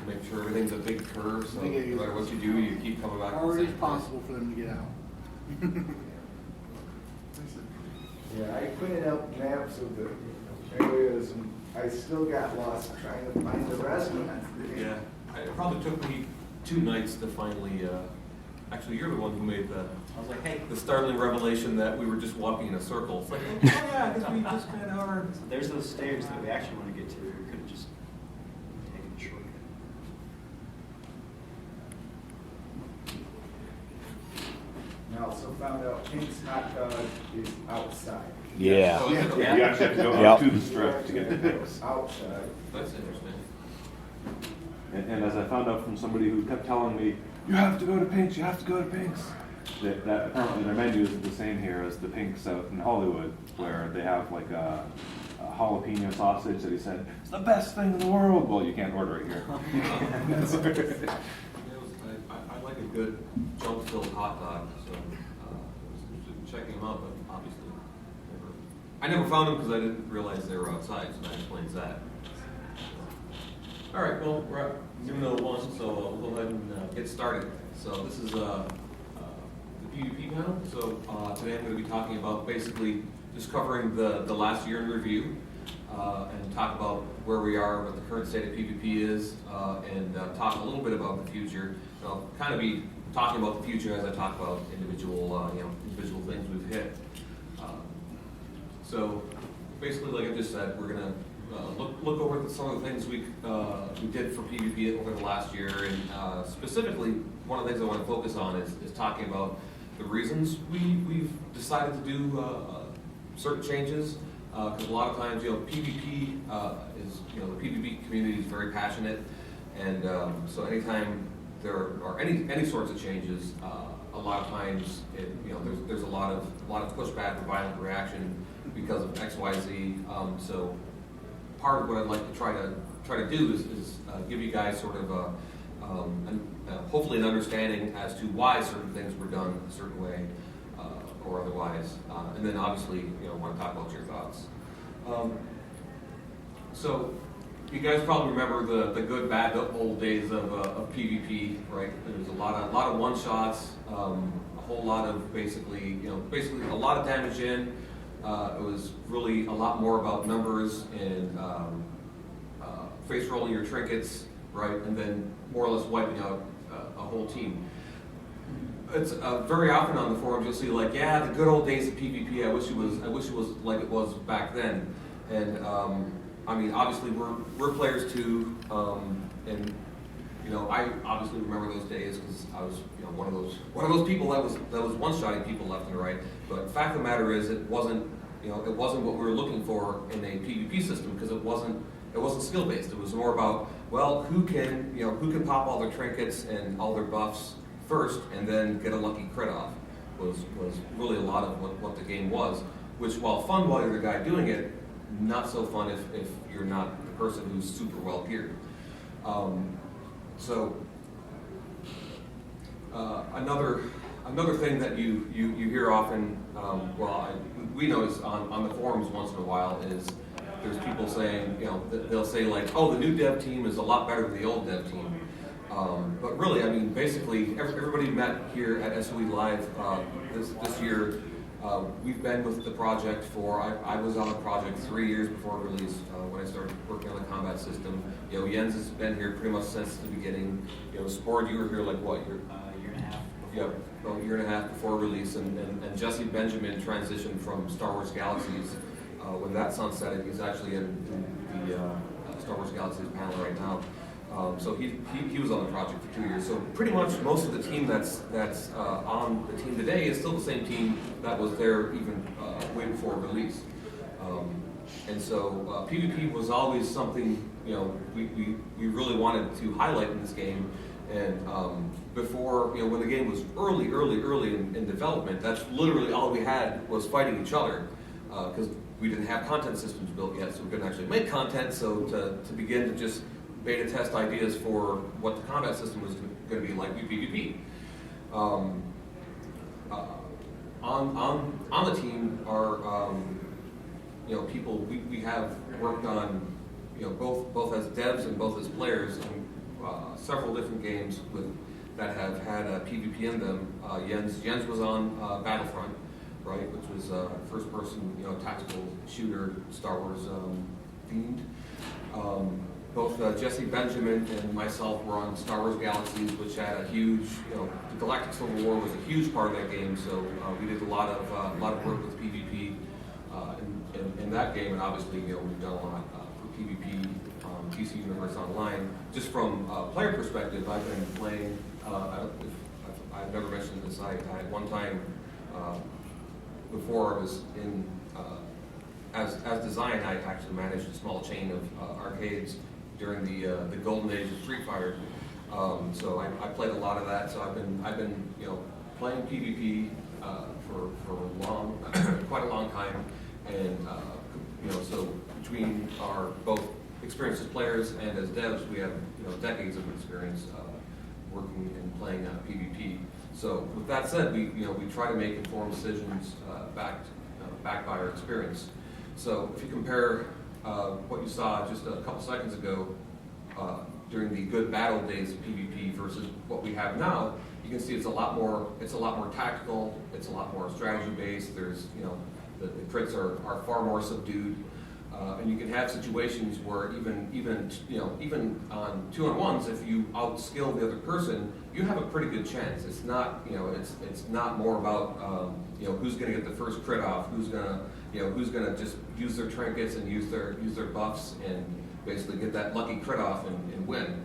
make sure everything's a big curve, so no matter what you do, you keep coming back. Hard as possible for them to get out. Yeah, I printed out maps of the areas, and I still got lost trying to find the restaurant. Yeah, it probably took me 2 nights to finally, actually you're the one who made I was like, hey, the startling revelation that we were just walking in a circle. It's like, oh yeah, because we just kind of are. so there's those stairs that we actually want to get to. We could have just taken a shortcut. I also found out Pink's hot dog is outside. Yeah. Oh, is it? Yeah. You actually have to go Yep. out to the strip to get the things. Outside. That's interesting. And as I found out from somebody who kept telling me, you have to go to Pink's, you have to go to Pink's. That apparently their menu isn't the same here as the Pink's out in Hollywood, where they have like a jalapeno sausage that he said, it's the best thing in the world. Well, you can't order it here. I like a good junk-filled hot dog, so was checking them out, but obviously I never found them because I didn't realize they were outside, so that explains that. All right, well, we're at 0:01, so we'll go ahead and get started. So this is the PVP panel. So today I'm going to be talking about basically just covering the last year in review and talk about where we are, what the current state of PVP is, and talk a little bit about the future. So I'll kind of be talking about the future as I talk about individual, individual things we've hit. So basically, like I just said, we're going to look over some of the things we did for PVP over the last year, and specifically, one of the things I want to focus on is talking about the reasons we've decided to do certain changes. Because a lot of times, PVP is, the PVP community is very passionate, and so anytime there are any sorts of changes, a lot of times, there's a lot of pushback or violent reaction because of X, Y, Z. So part of what I'd like to try to do is give you guys sort of hopefully an understanding as to why certain things were done a certain way or otherwise, and then obviously want to talk about your thoughts. So you guys probably remember the good, bad, old days of PvP, right? There was a lot of one shots, a whole lot of basically a lot of damage in. It was really a lot more about numbers and face rolling your trinkets, right, and then more or less wiping out a whole team. It's very often on the forums you'll see like, yeah, the good old days of PvP. I wish it was like it was back then. And I mean, obviously we're players too, and I obviously remember those days because I was one of those people that was one-shotting people left and right. But the fact of the matter is, it wasn't what we were looking for in a PvP system, because it wasn't skill based. It was more about, well, who can pop all their trinkets and all their buffs first and then get a lucky crit off was really a lot of what the game was, which, while fun while you're the guy doing it, not so fun if you're not the person who's super well geared. Another thing that you hear often, we notice on the forums once in a while, is there's people saying, they'll say like, oh, the new dev team is a lot better than the old dev team. But really, I mean, basically, everybody met here at SOE Live this year. We've been with the project for, I was on the project 3 years before release when I started working on the combat system. Jens has been here pretty much since the beginning. Spord, you were here like what, Year and a half. Yeah, about a year and a half before release, and Jesse Benjamin transitioned from Star Wars Galaxies when that sunsetted. He's actually in the Star Wars Galaxies panel right now. So he was on the project for 2 years. So pretty much most of the team that's on the team today is still the same team that was there even way before release. And so PvP was always something we really wanted to highlight in this game. And before, when the game was early in development, that's literally all we had was fighting each other, because we didn't have content systems built yet, so we couldn't actually make content. So to begin to just beta test ideas for what the combat system was going to be like, we PvP. On the team are people we have worked on, both as devs and both as players. And several different games that have had PvP in them. Jens was on Battlefront, right, which was first-person, tactical shooter, Star Wars themed. Both Jesse Benjamin and myself were on Star Wars Galaxies, which had a huge, the Galactic Civil War was a huge part of that game. So we did a lot of work with PvP in that game, and obviously, we've done a lot for PvP, DC Universe Online. Just from a player perspective, I've been playing. I've never mentioned this. I had one time before I was in. As design, I actually managed a small chain of arcades during the golden age of Street Fighter. So I played a lot of that. So I've been playing PvP for quite a long time, and so between our both experience as players and as devs, we have decades of experience working and playing PvP. So with that said, we try to make informed decisions backed by our experience. So if you compare what you saw just a couple seconds ago during the good battle days of PvP versus what we have now, you can see it's a lot more tactical. It's a lot more strategy based. There's the crits are far more subdued, and you can have situations where even on 2-on-1s, if you outskill the other person, you have a pretty good chance. It's not it's not more about who's going to get the first crit off, who's gonna just use their trinkets and use their buffs and basically get that lucky crit off and win.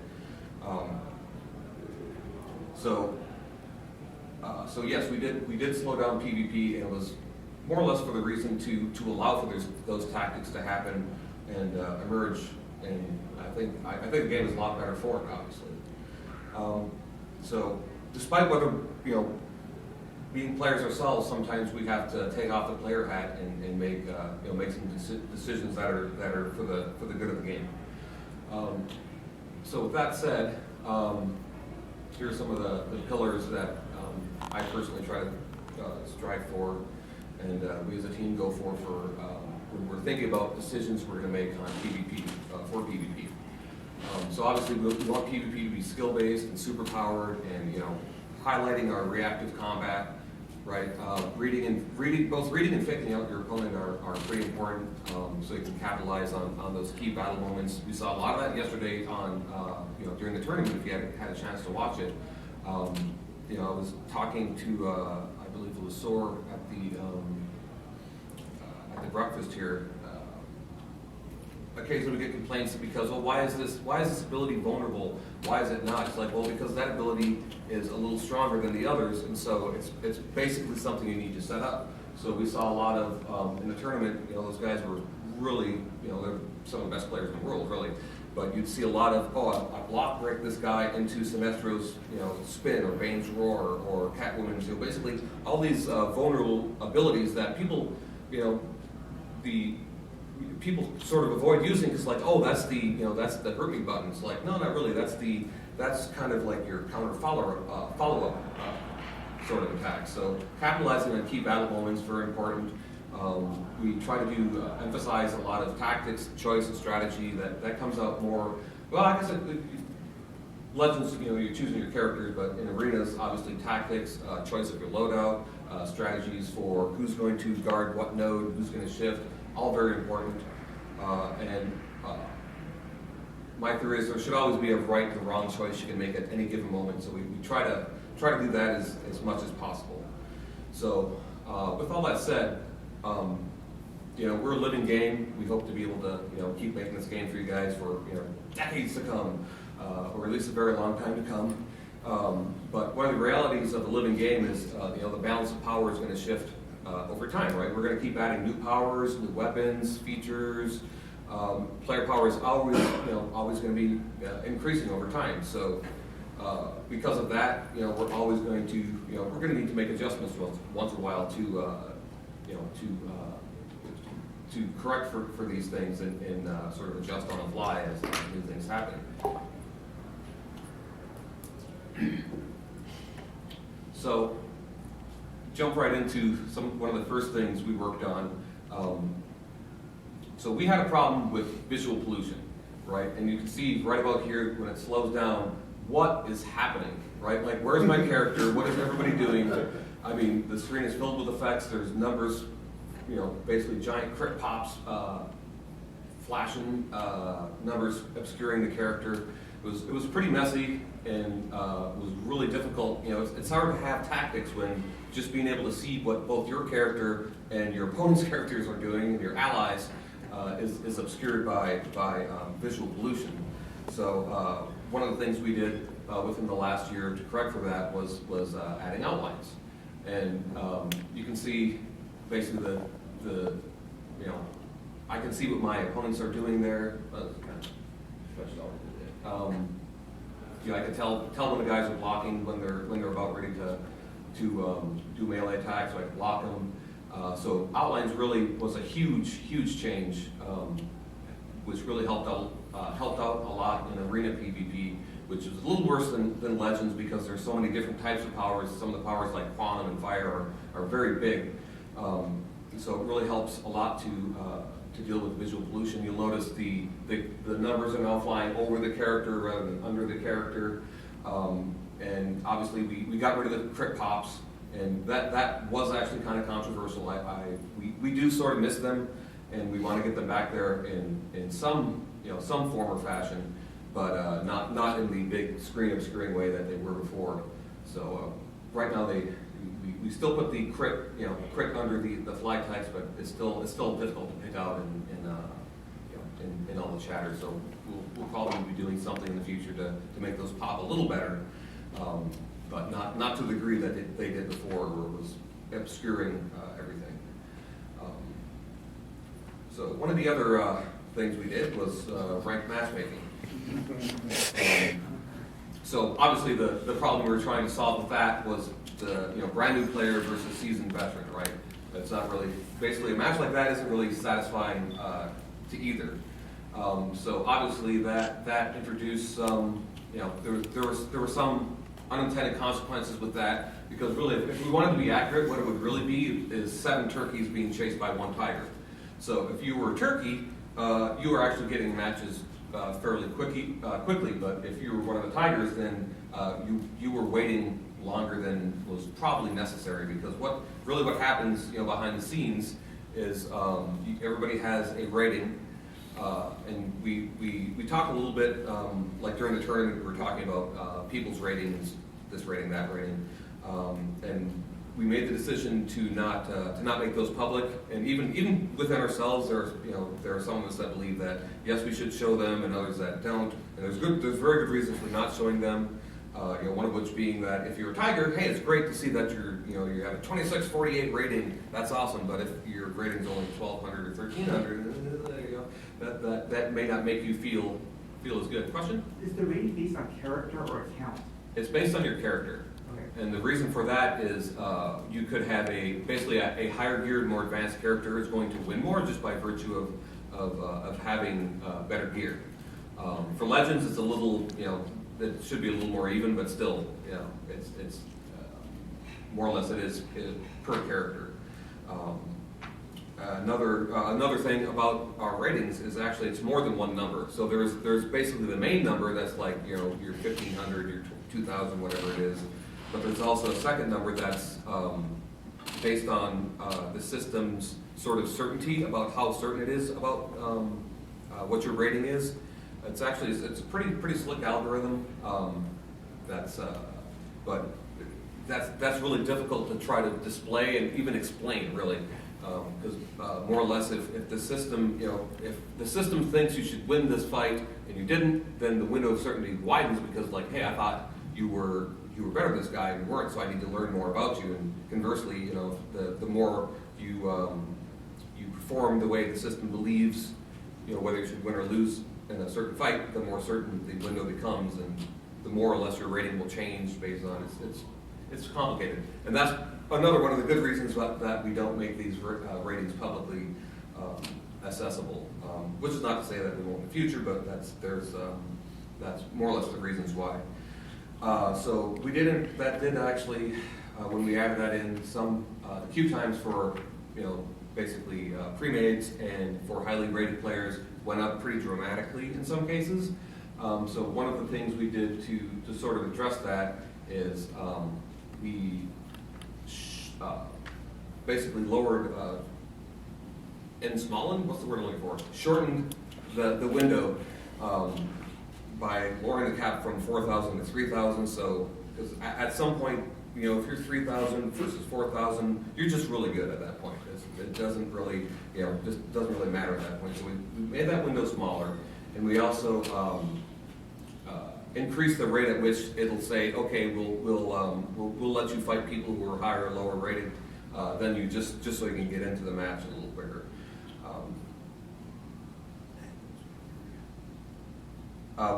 So yes, we did slow down PvP, and it was more or less for the reason to allow for those tactics to happen and emerge. And I think the game is a lot better for it, obviously. So despite whether being players ourselves, sometimes we have to take off the player hat and make some decisions that are for the good of the game. So with that said, here are some of the pillars that I personally try to strive for, and we as a team go for when we're thinking about decisions we're going to make on PvP for PvP. So obviously we want PvP to be skill based and super powered, and highlighting our reactive combat. Right, both reading and faking out your opponent are pretty important, so you can capitalize on those key battle moments. We saw a lot of that yesterday on during the tournament. If you had a chance to watch it, I was talking to I believe it was Sor at the breakfast here. Occasionally we get complaints because, well, why is this ability vulnerable? Why is it not? It's like, well, because that ability is a little stronger than the others, and so it's basically something you need to set up. So we saw a lot of in the tournament. Those guys were really, they're some of the best players in the world, really. But you'd see a lot of, I block break this guy into Sinestro's, spin, or Bane's roar, or Catwoman's. Basically all these vulnerable abilities that people, people sort of avoid using because, like, oh, that's the hurt me button. It's like, no, not really. That's kind of like your counter follow-up sort of attack. So capitalizing on key battle moments is very important. We try to emphasize a lot of tactics, choice, and strategy. That comes out more. Well, I guess Legends, you're choosing your characters, but in arenas, obviously tactics, choice of your loadout, strategies for who's going to guard what node, who's going to shift. All very important, and my theory is there should always be a right and wrong choice you can make at any given moment. So we try to do that as much as possible. So with all that said, we're a living game. We hope to be able to keep making this game for you guys for decades to come, or at least a very long time to come. But one of the realities of a living game is the balance of power is going to shift over time, right? We're going to keep adding new powers, new weapons, features. Player power is always going to be increasing over time. So because of that, we're always going to we're going to need to make adjustments once in a while to correct for these things and sort of adjust on the fly as new things happen. So jump right into one of the first things we worked on. So we had a problem with visual pollution, right? And you can see right about here when it slows down, what is happening, right? Like, where's my character? What is everybody doing? I mean, the screen is filled with effects. There's numbers, you know, basically giant crit pops, flashing, numbers obscuring the character. It was pretty messy and was really difficult. You know, it's hard to have tactics when just being able to see what both your character and your opponent's characters are doing, and your allies, is obscured by visual pollution. So one of the things we did within the last year to correct for that was adding outlines. And you can see basically the you know, I can see what my opponents are doing there. You know, I can tell when the guys are blocking, when they're about ready to do melee attacks, so I can block them. So outlines really was a huge change, which really helped out a lot in arena PvP, which is a little worse than Legends because there's so many different types of powers. Some of the powers like Quantum and Fire are very big. So it really helps a lot to deal with visual pollution. You'll notice the numbers are now flying over the character rather than under the character. And obviously we got rid of the crit pops, and that was actually kind of controversial. We do sort of miss them, and we want to get them back there in some form or fashion, but not in the big screen obscuring way that they were before. So right now we still put the crit under the flag types, but it's still difficult to pick out in all the chatter. So we'll probably be doing something in the future to make those pop a little better, but not to the degree that they did before, where it was obscuring everything. So one of the other things we did was ranked matchmaking. So obviously the problem we were trying to solve with that was the brand new player versus seasoned veteran, right? It's not really, basically a match like that isn't really satisfying to either. So obviously that introduced some, there were some unintended consequences with that, because really if we wanted to be accurate, what it would really be is 7 turkeys being chased by 1 tiger. So if you were a turkey, you were actually getting matches fairly quickly, but if you were one of the tigers, then you were waiting longer than was probably necessary, because what happens behind the scenes is everybody has a rating, and we talked a little bit like during the tournament we were talking about people's ratings, this rating, that rating, and we made the decision to not make those public. And even within ourselves, there are some of us that believe that yes, we should show them, and others that don't. And there's very good reasons for not showing them. One of which being that if you're a tiger, hey, it's great to see that you have a 2648 rating. That's awesome. But if your rating's only 1200 or 1300, that may not make you feel as good. Question? Is the rating based on character or account? It's based on your character. Okay. And the reason for that is you could have basically a higher geared, more advanced character is going to win more just by virtue of having better gear. For Legends, it's a little, it should be a little more even, but still, it's more or less it is per character. Another thing about our ratings is actually it's more than one number. So there's basically the main number that's like your 1500, your 2000, whatever it is. But there's also a second number that's based on the system's sort of certainty about how certain it is about what your rating is. It's a pretty slick algorithm. But that's really difficult to try to display and even explain, really, because more or less if the system thinks you should win this fight and you didn't, then the window of certainty widens, because like, hey, I thought you were better than this guy and you weren't, so I need to learn more about you. And conversely, the more you perform the way the system believes, whether you should win or lose in a certain fight, the more certain the window becomes, and the more or less your rating will change based on it's complicated. And that's another one of the good reasons that we don't make these ratings publicly accessible. Which is not to say that we won't in the future, but that's more or less the reasons why. So we did actually when we added that in, some queue times for basically premades and for highly rated players went up pretty dramatically in some cases. So one of the things we did to sort of address that is we basically lowered what's the word I'm looking for? Shortened the window by lowering the cap from 4,000 to 3,000. So, because at some point, if you're 3,000 versus 4,000, you're just really good at that point. It doesn't really, just doesn't really matter at that point. So we made that window smaller, and we also increased the rate at which it'll say, okay, we'll let you fight people who are higher or lower rated than you, just so you can get into the match a little quicker.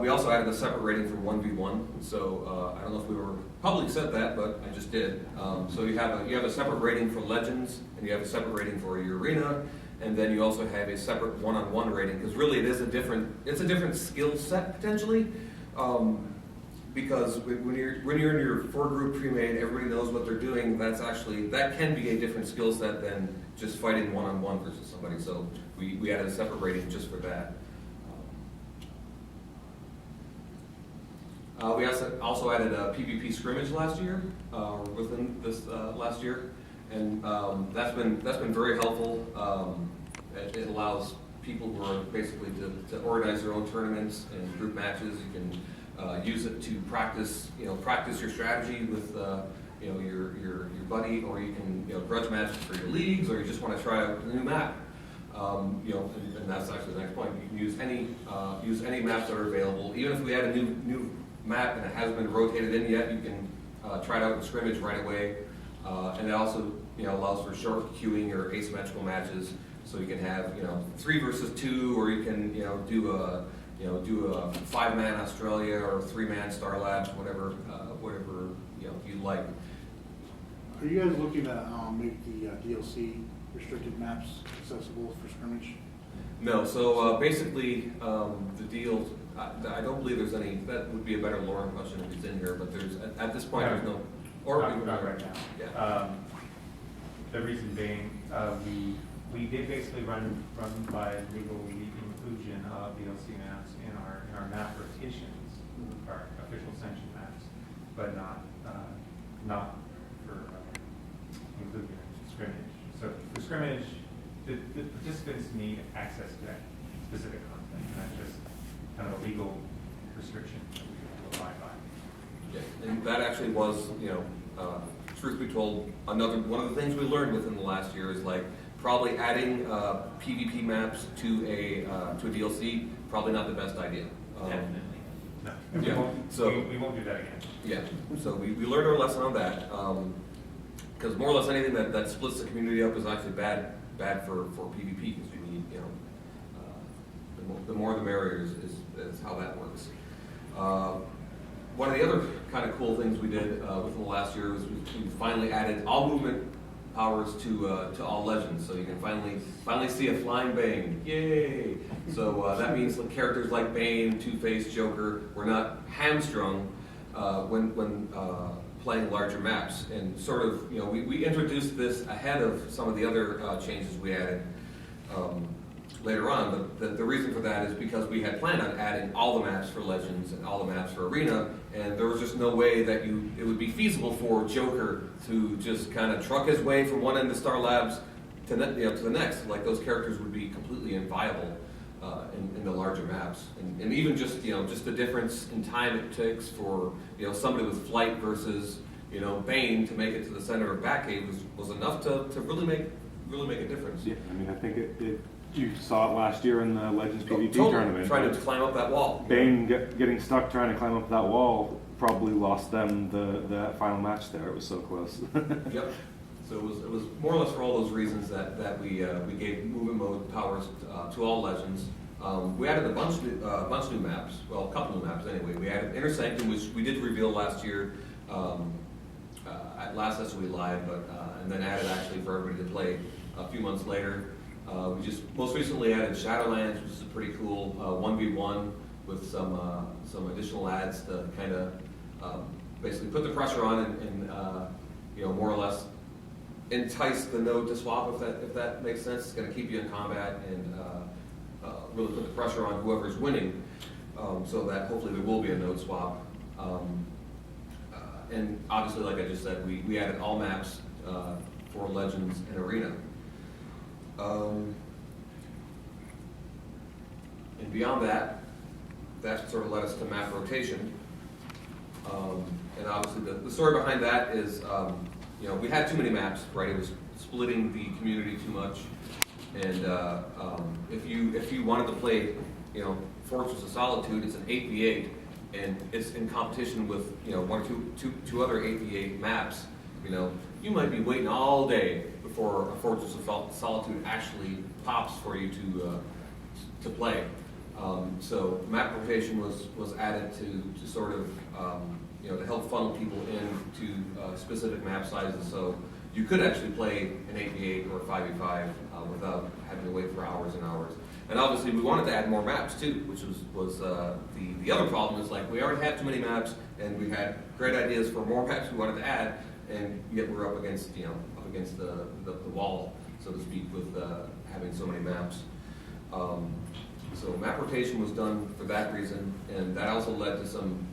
We also added a separate rating for 1v1, so I don't know if we were publicly said that, but I just did. So you have a separate rating for Legends, and you have a separate rating for your arena, and then you also have a separate one-on-one rating, because really it's a different skill set potentially, because when you're in your 4-group pre-made, everybody knows what they're doing. That can be a different skill set than just fighting one-on-one versus somebody. So we added a separate rating just for that. We also added a PvP scrimmage last year, within this last year, and that's been very helpful. It allows people who are basically to organize their own tournaments and group matches. You can use it to practice your strategy with your buddy, or you can grudge match for your leagues, or you just want to try out a new map. And that's actually the next point. You can use any maps that are available. Even if we add a new map and it hasn't been rotated in yet, you can try it out in scrimmage right away. And it also allows for short queuing or asymmetrical matches, so you can have 3 versus 2, or you can do a 5-man Australia or 3-man Star Labs, whatever you like. Are you guys looking to make the DLC restricted maps accessible for scrimmage? No, so basically the deal, I don't believe there's any. That would be a better Lauren question if he's in here, but there's at this point there's no. Or not right now. Yeah. The reason being, we did basically run by legal inclusion of DLC maps in our map rotations, our official sanctioned maps, but not for including scrimmage. So for scrimmage, the participants need access to that specific content, and that's just kind of a legal restriction that we have to abide by. Yeah, and that actually was, truth be told, one of the things we learned within the last year is probably adding PvP maps to a DLC, probably not the best idea. Definitely. No. Yeah. We won't do that again. Yeah. So we learned our lesson on that, because more or less anything that splits the community up is actually bad for PvP, because you need the more the merrier is how that works. One of the other kind of cool things we did within the last year was we finally added all movement powers to all legends, so you can finally see a flying Bane. Yay! So that means characters like Bane, Two-Face, Joker were not hamstrung when playing larger maps, and sort of we introduced this ahead of some of the other changes we added later on, but the reason for that is because we had planned on adding all the maps for Legends and all the maps for Arena, and there was just no way that it would be feasible for Joker to just kind of truck his way from one end of Star Labs to the next. Those characters would be completely inviable in the larger maps, and even just just the difference in time it takes for somebody with flight versus Bane to make it to the center of Batcave was enough to really make a difference. Yeah, I mean, I think you saw it last year in the Legends PvP Totally. tournament. Trying to climb up that wall. Bane getting stuck trying to climb up that wall probably lost them the final match there. It was so close. Yep. So it was more or less for all those reasons that we gave movement mode powers to all Legends. We added a bunch new maps. Well, a couple new maps anyway. We added Inner Sanctum, which we did reveal last year at last SOE Live, but and then added actually for everybody to play a few months later. We just most recently added Shadowlands, which is a pretty cool 1v1 with some additional ads to kind of basically put the pressure on and more or less entice the node to swap, if that makes sense. It's going to keep you in combat and really put the pressure on whoever's winning, so that hopefully there will be a node swap. And obviously, like I just said, we added all maps for Legends and Arena. And beyond that, that sort of led us to map rotation. And obviously, the story behind that is, you know, we had too many maps, right? It was splitting the community too much. And if you wanted to play, you know, Fortress of Solitude, it's an 8v8, and it's in competition with, you know, one or two other 8v8 maps. You know, you might be waiting all day before a Fortress of Solitude actually pops for you to play. So map rotation was added to sort of, you know, to help funnel people into specific map sizes, so you could actually play an 8v8 or a 5v5 without having to wait for hours and hours. And obviously, we wanted to add more maps too, which was the other problem is, like, we already had too many maps, and we had great ideas for more maps we wanted to add, and yet we're up against, you know, the wall, so to speak, with having so many maps. So map rotation was done for that reason, and that also led to some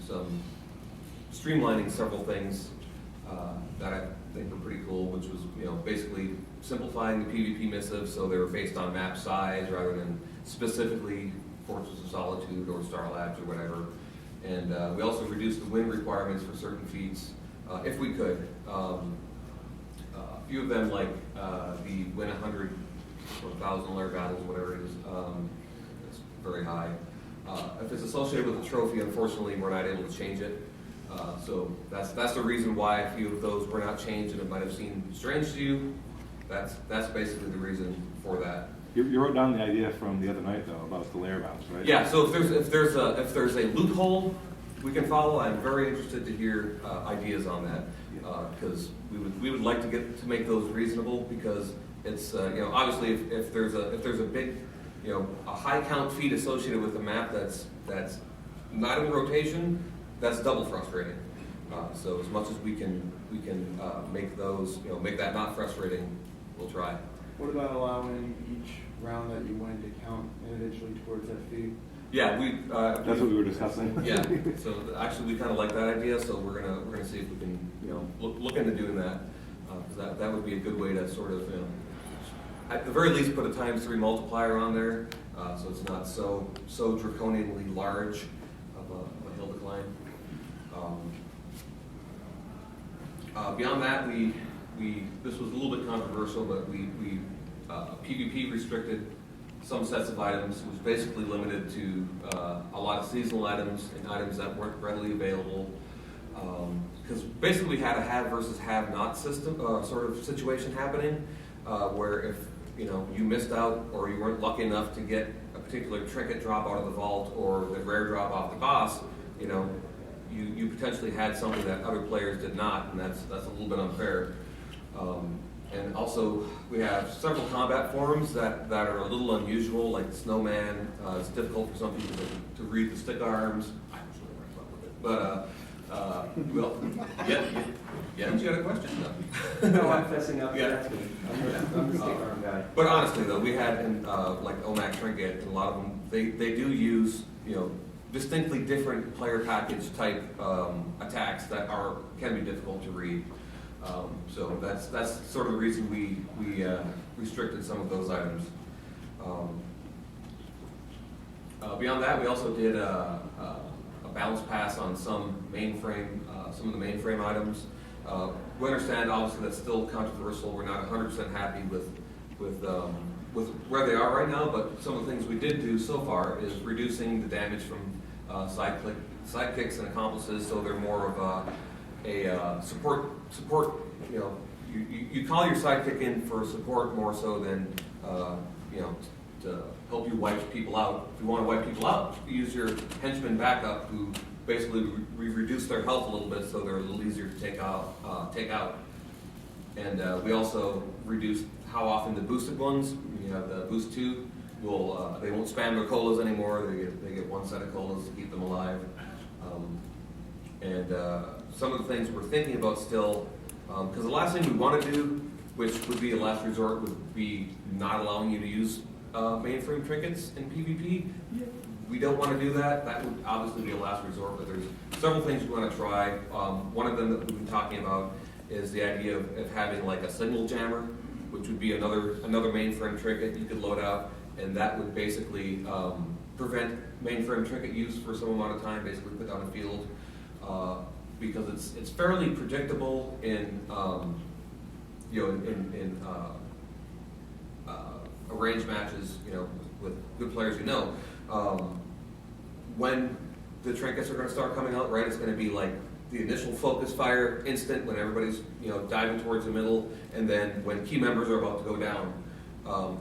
streamlining several things that I think were pretty cool, which was, you know, basically simplifying the PvP missives so they were based on map size rather than specifically Fortress of Solitude or Star Labs or whatever. And we also reduced the win requirements for certain feats, if we could. A few of them, like the win 100 or 1,000 layer battles, whatever it is, it's very high. If it's associated with a trophy, unfortunately, we're not able to change it. So that's the reason why a few of those were not changed, and it might have seemed strange to you. That's basically the reason for that. You wrote down the idea from the other night though about the layer bounce, right? Yeah. So if there's a loophole we can follow, I'm very interested to hear ideas on that, because we would like to make those reasonable, because it's you know, obviously if there's a big, you know, a high count feat associated with a map that's not in rotation, that's double frustrating. So as much as we can make those, you know, make that not frustrating, we'll try. What about allowing each round that you win to count individually towards that feat? Yeah, That's what we were discussing. Yeah. So actually, we kind of like that idea. So we're gonna see if we can, you know, look into doing that, because that would be a good way to sort of, you know, at the very least, put a ×3 multiplier on there, so it's not so draconianly large of a hill to climb. Beyond that, this was a little bit controversial, but we PvP restricted some sets of items, was basically limited to a lot of seasonal items and items that weren't readily available. Because basically we had a have versus have not system sort of situation happening, where if, you know, you missed out or you weren't lucky enough to get a particular trinket drop out of the vault or the rare drop off the boss, you know, you potentially had something that other players did not, and that's a little bit unfair. And also, we have several combat forms that are a little unusual, like the Snowman. It's difficult for some people to read the stick arms. I was really worried about it. But, well, yeah, you got a question? No, I'm fessing up. Yeah. That's good. I'm the stick arm guy. But honestly, though, we had in like OMAC Trinket, and a lot of them, they do use, you know, distinctly different player package type attacks that can be difficult to read. So that's sort of the reason we restricted some of those items. Beyond that, we also did a balance pass on some of the mainframe items. We understand, obviously, that's still controversial. We're not 100% happy with where they are right now, but some of the things we did do so far is reducing the damage from sidekicks and accomplices, so they're more of a support. You know, you call your sidekick in for support more so than you know, to help you wipe people out. If you want to wipe people out, you use your henchman backup, who basically reduce their health a little bit, so they're a little easier to take out. And we also reduced how often the boosted ones. You have the boost 2. They won't spam their colas anymore. They get one set of colas to keep them alive. And some of the things we're thinking about still, because the last thing we want to do which would be a last resort, would be not allowing you to use mainframe trinkets in PvP. We don't want to do that. That would obviously be a last resort, but there's several things we want to try. One of them that we've been talking about is the idea of having like a signal jammer, which would be another mainframe trinket you could load out, and that would basically prevent mainframe trinket use for some amount of time, basically put down a field, because it's fairly predictable in arranged matches, with good players, when the trinkets are going to start coming out, right? It's going to be like the initial focus fire instant when everybody's diving towards the middle, and then when key members are about to go down.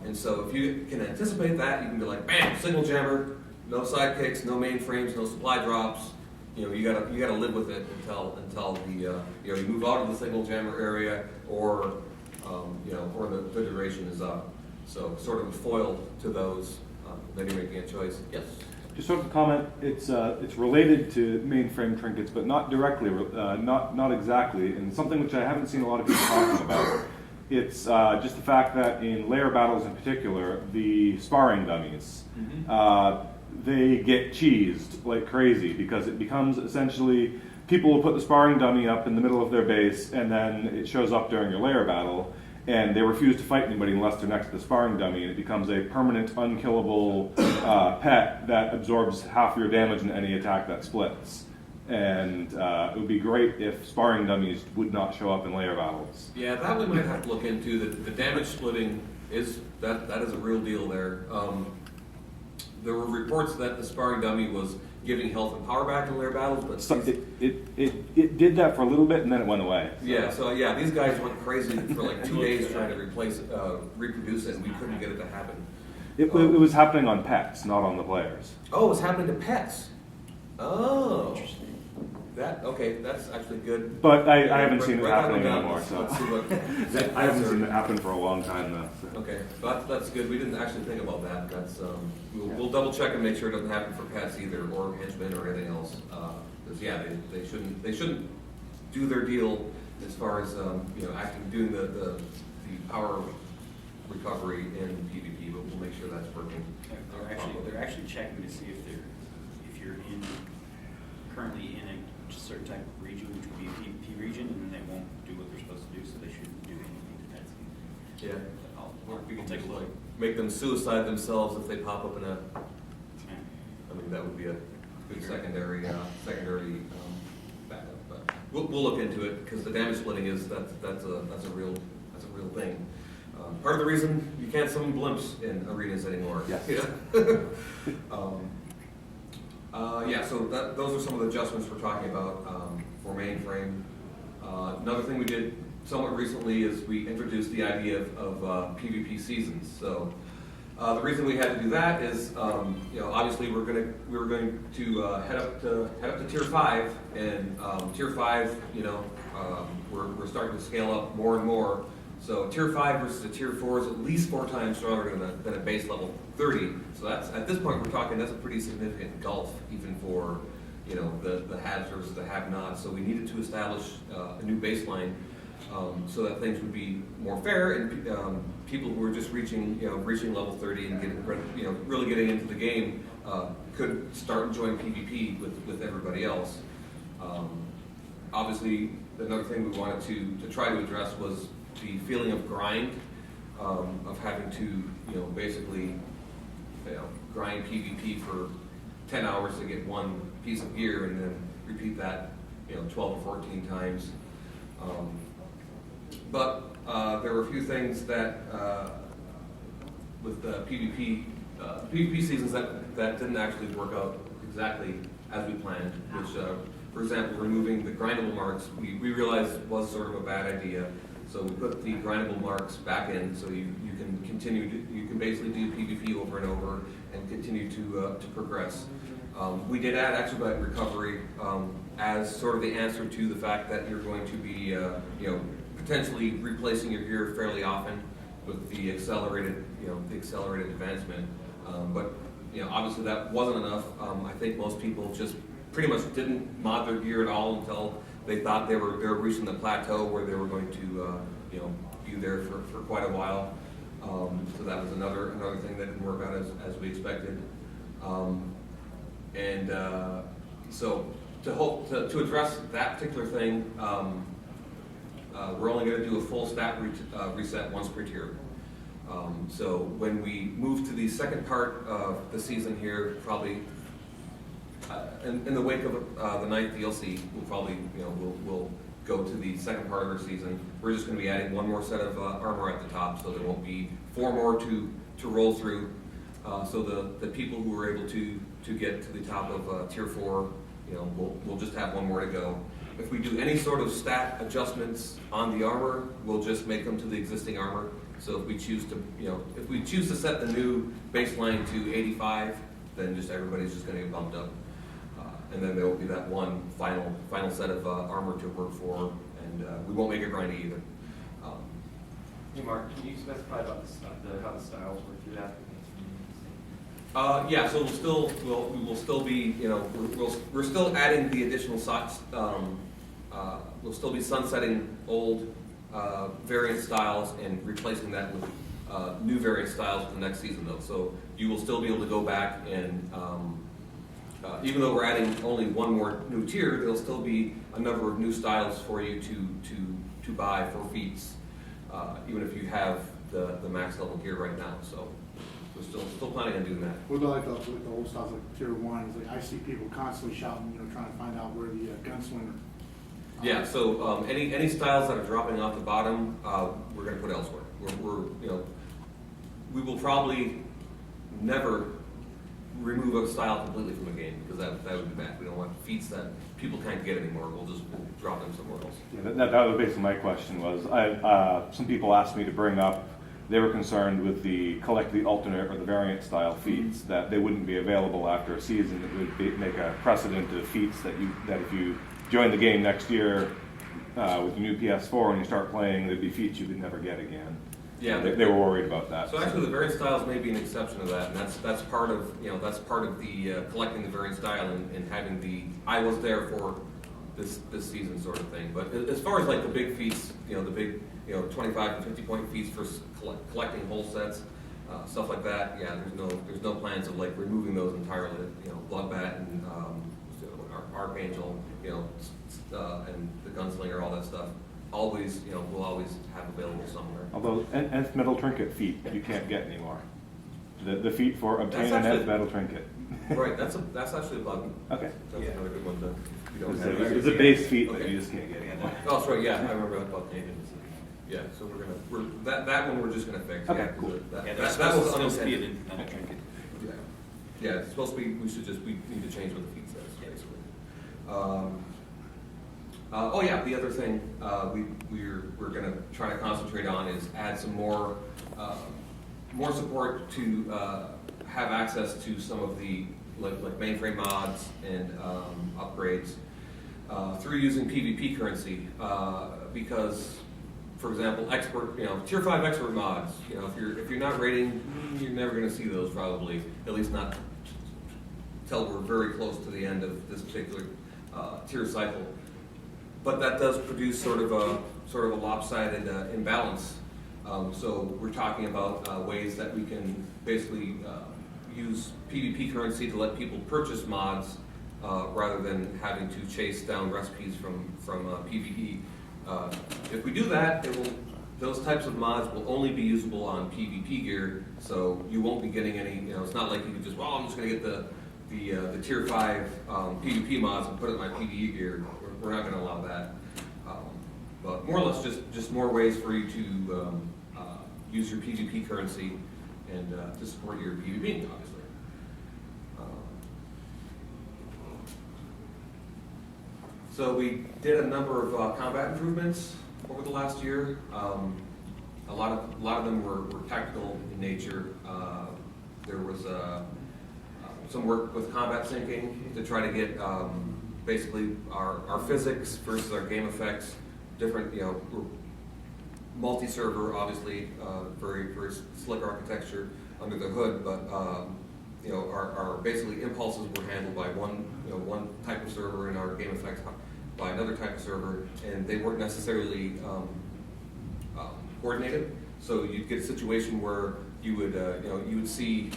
And so if you can anticipate that, you can be like, bam, signal jammer, no sidekicks, no mainframes, no supply drops. You gotta live with it until the you move out of the signal jammer area, or the duration is up. So sort of a foil to those. Then you're making a choice. Yes. Just sort of a comment. It's related to mainframe trinkets, but not directly, not exactly, and something which I haven't seen a lot of people talking about. It's just the fact that in layer battles in particular, the sparring dummies, they get cheesed like crazy, because it becomes essentially people will put the sparring dummy up in the middle of their base, and then it shows up during your layer battle, and they refuse to fight anybody unless they're next to the sparring dummy, and it becomes a permanent, unkillable pet that absorbs half your damage in any attack that splits. And it would be great if sparring dummies would not show up in layer battles. Yeah, that we might have to look into. The damage splitting is that is a real deal there. There were reports that the sparring dummy was giving health and power back in layer battles, but So it did that for a little bit, and then it went away. So. Yeah, so yeah, these guys went crazy for like 2 days trying to reproduce it, and we couldn't get it to happen. It was happening on pets, not on the players. Oh, it was happening to pets. Oh, interesting. That's actually good. But I haven't seen it Write that happening one down. anymore. So Let's see what. I haven't seen it happen for a long time though. So. Okay, that's good. We didn't actually think about that. That's we'll double check and make sure it doesn't happen for pets either, or henchmen or anything else. Because they shouldn't do their deal as far as doing the power recovery in PvP. But we'll make sure that's working. They're actually checking to see if you're currently in a certain type of region, which would be a PvP region, and then they won't do what they're supposed to do, so they shouldn't do anything defensive. Yeah. We can take a look. Make them suicide themselves if they pop up in a. I mean, that would be a good secondary backup. But we'll look into it, because the damage splitting that's a real thing. Part of the reason you can't summon blimps in arenas anymore. Yes. So those are some of the adjustments we're talking about for mainframe. Another thing we did somewhat recently is we introduced the idea of PvP seasons. So the reason we had to do that is, obviously we were going to head up to Tier 5, and Tier 5, we're starting to scale up more and more. So Tier 5 versus a Tier 4 is at least 4 times stronger than a base level 30. So that's, at this point, we're talking, that's a pretty significant gulf, even for the haves versus the have-nots. So we needed to establish a new baseline so that things would be more fair, and people who were just reaching level 30 and getting really getting into the game could start enjoying PvP with everybody else. Obviously, another thing we wanted to try to address was the feeling of grind, of having to basically grind PvP for 10 hours to get one piece of gear, and then repeat that 12 or 14 times. But there were a few things that with the PvP seasons that didn't actually work out exactly as we planned, which for example, removing the grindable marks we realized was sort of a bad idea. So we put the grindable marks back in, so you can basically do PvP over and over and continue to progress. We did add expedite recovery as sort of the answer to the fact that you're going to be potentially replacing your gear fairly often with the accelerated advancement. But obviously that wasn't enough. I think most people just pretty much didn't mod their gear at all until they thought they were reaching the plateau where they were going to few there for quite a while. So that was another thing that didn't work out as we expected. So to address that particular thing, we're only going to do a full stat reset once per tier. So when we move to the second part of the season here, probably in the wake of the 9th DLC, we'll probably, we'll go to the second part of the season. We're just going to be adding one more set of armor at the top, so there won't be 4 more to roll through. So the people who were able to get to the top of tier 4, we'll just have 1 more to go. If we do any sort of stat adjustments on the armor, we'll just make them to the existing armor. So if we choose to set the new baseline to 85, then just everybody's just going to get bumped up. And then there will be that one final set of armor to work for, and we won't make it grindy either. Hey Mark, can you specify about how the styles work through that? Yeah, so we will still be, we're still adding the additional socks. We'll still be sunsetting old variant styles and replacing that with new variant styles for the next season, though. So you will still be able to go back and, even though we're adding only 1 more new tier, there'll still be a number of new styles for you to buy for feats, even if you have the max level gear right now. So we're still planning on doing that. What about like the old styles like tier 1? It's like I see people constantly shouting, trying to find out where the gunslinger. Yeah. So any styles that are dropping off the bottom, we're going to put elsewhere. We will probably never remove a style completely from a game, because that would be bad. We don't want feats that people can't get anymore. We'll drop them somewhere else. Yeah, that was basically my question. Was some people asked me to bring up, they were concerned with the collect the alternate or the variant style feats, that they wouldn't be available after a season. It would make a precedent to feats that if you join the game next year with the new PS4 and you start playing, there'd be feats you could never get again. Yeah, they were worried about that. So actually, the variant styles may be an exception to that, and that's part of the collecting the variant style and having the I was there for this season sort of thing. But as far as like the big feats, the big 25 and 50 point feats for collecting whole sets, stuff like that. Yeah, there's no plans of like removing those entirely. Bloodbat and Archangel, and the Gunslinger, all that stuff. Always, we'll always have available somewhere. Although nth metal trinket feat you can't get anymore. The feat for obtaining an nth metal trinket. Right, that's actually a bug. Okay. That's another good one to you don't have. It's a base feat that Okay. you just can't get anymore. Oh, that's right. Yeah, I remember that bug. Yeah, so that one we're just gonna fix. Okay, Yeah, 'cause cool. that was supposed to be unintended. an infinite trinket. Yeah, it's supposed to be. We need to change what the feed says, basically. Oh yeah, the other thing we're going to try to concentrate on is add some more support to have access to some of the like mainframe mods and upgrades through using PvP currency, because, for example, tier 5 expert mods. If you're not rating, you're never going to see those probably, at least not till we're very close to the end of this particular tier cycle. But that does produce sort of a lopsided imbalance. So we're talking about ways that we can basically use PvP currency to let people purchase mods rather than having to chase down recipes from PvP. If we do that, those types of mods will only be usable on PvP gear. So you won't be getting any. It's not like you can just, I'm just going to get the tier 5 PvP mods and put it in my PvE gear. We're not going to allow that. But more or less just more ways for you to use your PvP currency and to support your PvP, obviously. So we did a number of combat improvements over the last year. A lot of them were tactical in nature. There was some work with combat syncing to try to get basically our physics versus our game effects different. We're multi-server, obviously, very very slick architecture under the hood, but our basically impulses were handled by one type of server, and our game effects by another type of server, and they weren't necessarily coordinated. So you'd get a situation where you would, you would see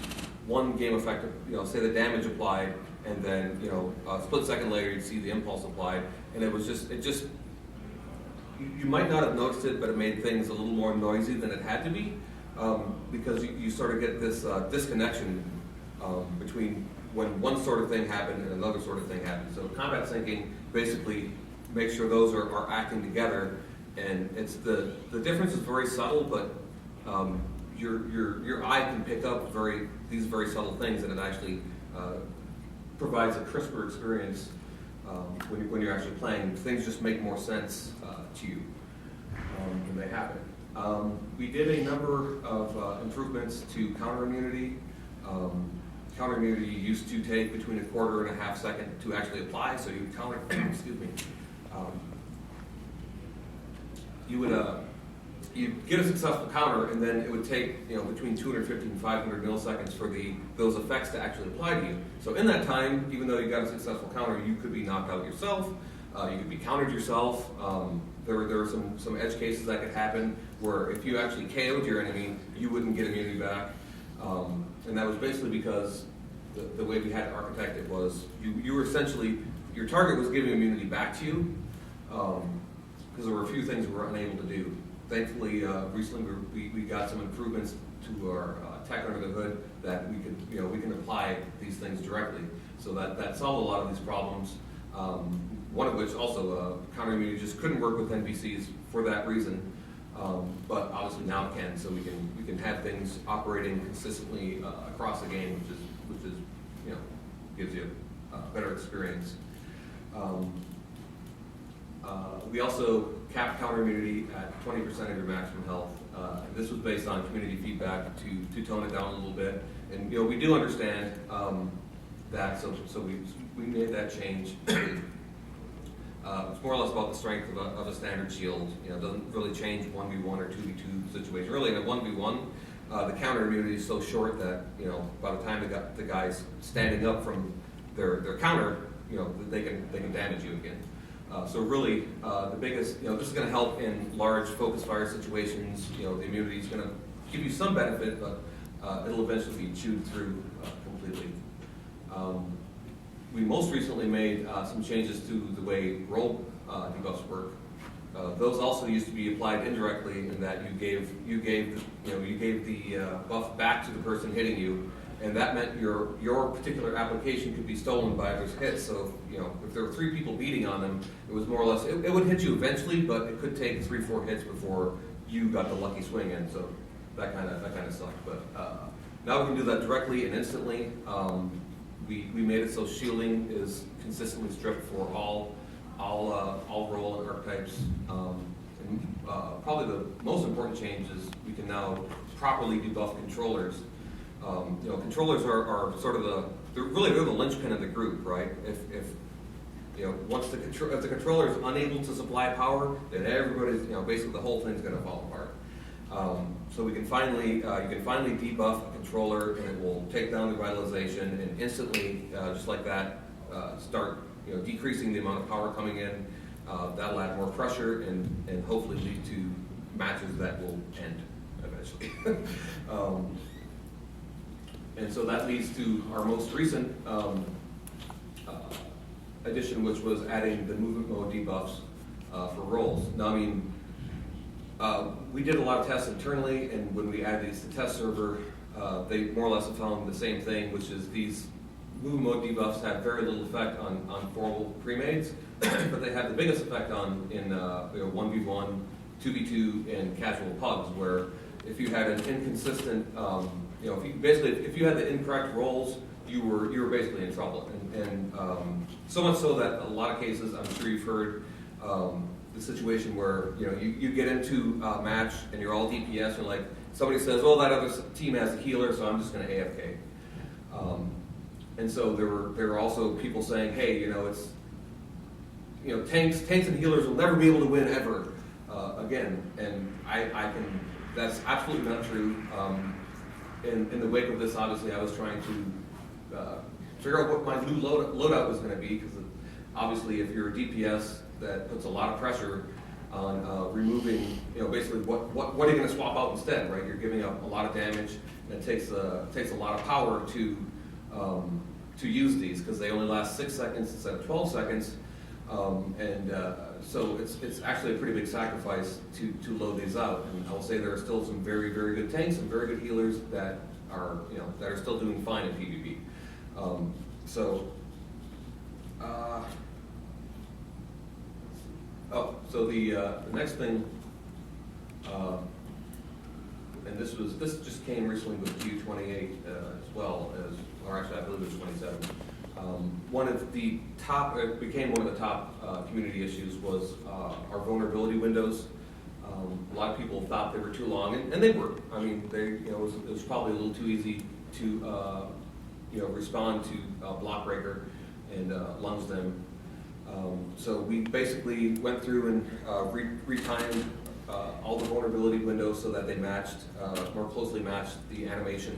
one game effect, say the damage applied, and then, a split second later, you'd see the impulse applied, and it just, you might not have noticed it, but it made things a little more noisy than it had to be, because you sort of get this disconnection between when one sort of thing happened and another sort of thing happened. So combat syncing basically makes sure those are acting together, and it's the difference is very subtle, but your eye can pick up these very subtle things, and it actually provides a crisper experience when you're actually playing. Things just make more sense to you when they happen. We did a number of improvements to counter immunity. Counter immunity used to take between a quarter and a half second to actually apply, so you would counter, excuse me, you'd get a successful counter, and then it would take between 250 and 500 milliseconds for those effects to actually apply to you. So in that time, even though you got a successful counter, you could be knocked out yourself, you could be countered yourself. There were some edge cases that could happen where if you actually KO'd your enemy, you wouldn't get immunity back. And that was basically because the way we had to architect it was you were essentially, your target was giving immunity back to you, because there were a few things we were unable to do. Thankfully, recently we got some improvements to our tech under the hood that we can apply these things directly. So that solved a lot of these problems. One of which also counter immunity just couldn't work with NPCs for that reason. But obviously now it can, so we can have things operating consistently across the game, which is gives you a better experience. We also capped counter immunity at 20% of your maximum health. This was based on community feedback to tone it down a little bit, and we do understand that, so we made that change. It's more or less about the strength of a standard shield. It doesn't really change 1v1 or 2v2 situation. Really, in a 1v1, the counter immunity is so short that by the time the guy's standing up from their counter, they can damage you again. So really, the biggest, this is going to help in large focus fire situations. The immunity is going to give you some benefit, but it'll eventually be chewed through completely. We most recently made some changes to the way roll debuffs work. Those also used to be applied indirectly in that you gave the buff back to the person hitting you, and that meant your particular application could be stolen by others' hits. So if there were 3 people beating on them, it was more or less it would hit you eventually, but it could take 3-4 hits before you got the lucky swing in. So that kind of sucked. But now we can do that directly and instantly. We made it so shielding is consistently stripped for all role and archetypes. And probably the most important change is we can now properly debuff controllers. Controllers are sort of they're the linchpin of the group, right? If the controller is unable to supply power, then everybody's basically the whole thing's going to fall apart. So we can finally you can finally debuff a controller, and it will take down the revitalization and instantly, just like that, start decreasing the amount of power coming in. That'll add more pressure and hopefully lead to matches that will end eventually. And so that leads to our most recent addition, which was adding the movement mode debuffs for roles. Now, we did a lot of tests internally, and when we added these to test server, they more or less have found the same thing, which is these movement mode debuffs have very little effect on formal premades, but they have the biggest effect in 1v1, 2v2, and casual pugs, where if you had an inconsistent, if you had the incorrect rolls, you were basically in trouble, and so much so that a lot of cases, I'm sure you've heard the situation where you get into a match and you're all DPS, and like somebody says, "Oh, that other team has a healer, so I'm just going to AFK." And so there were also people saying, "Hey, it's tanks and healers will never be able to win ever again," and I can. That's absolutely not true. In the wake of this, obviously, I was trying to figure out what my new loadout was going to be, because obviously, if you're a DPS, that puts a lot of pressure on removing, basically what are you going to swap out instead, right? You're giving up a lot of damage, and it takes a lot of power to use these because they only last 6 seconds instead of 12 seconds, so it's actually a pretty big sacrifice to load these out. And I will say there are still some very, very good tanks and very good healers that are still doing fine in PvP. So the next thing, and this just came recently with Q28 as well as, or actually I believe it was 27. One of the top, it became one of the top community issues was our vulnerability windows. A lot of people thought they were too long, and they were. I mean, it was probably a little too easy to respond to a block breaker and lunge them. So we basically went through and retimed all the vulnerability windows so that they matched, more closely matched the animation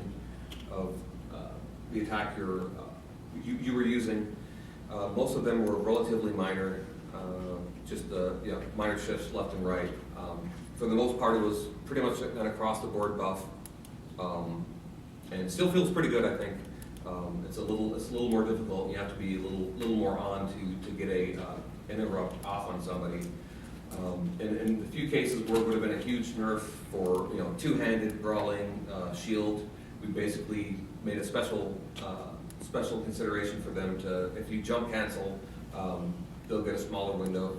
of the attack you were using. Most of them were relatively minor, just minor shifts left and right. For the most part, it was pretty much an across-the-board buff, and still feels pretty good, I think. It's a little more difficult. You have to be a little more on to get an interrupt off on somebody. In a few cases where it would have been a huge nerf for two-handed brawling shield, we basically made a special consideration for them to, if you jump cancel, they'll get a smaller window.